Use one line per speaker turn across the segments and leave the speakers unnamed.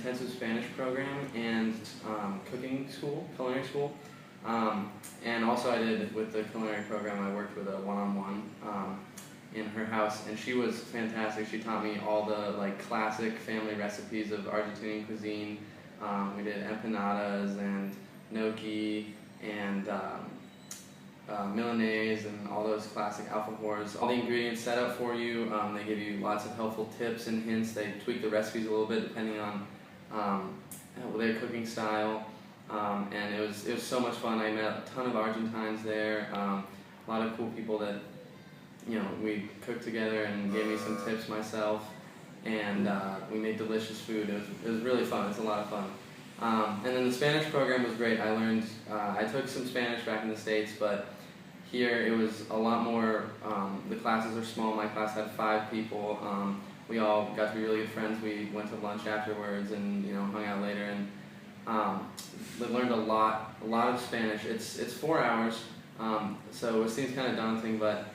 intensive Spanish program and cooking school, culinary school. And also I did, with the culinary program, I worked with a one-on-one in her house, and she was fantastic. She taught me all the classic family recipes of Argentinian cuisine. We did empanadas and gnocchi and Milanese and all those classic alfajores. All the ingredients set up for you. They give you lots of helpful tips and hints. They tweak the recipes a little bit depending on their cooking style. And it was so much fun. I met a ton of Argentines there. A lot of cool people that we cooked together and gave me some tips myself. And we made delicious food. It was really fun. It's a lot of fun. And then the Spanish program was great. I learned, I took some Spanish back in the States, but here it was a lot more, the classes are small. My class had 5 people. We all got to be really good friends. We went to lunch afterwards and hung out later, and learned a lot of Spanish. It's 4 hours, so it seems kind of daunting, but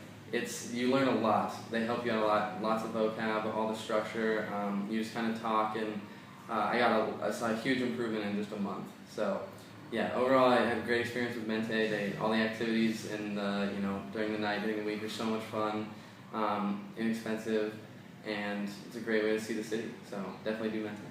you learn a lot. They help you out a lot, lots of vocab, all the structure. You just kind of talk, and I saw a huge improvement in just a month. So yeah, overall I had a great experience with Mente. All the activities in during the night, during the week are so much fun, inexpensive, and it's a great way to see the city. So definitely do Mente.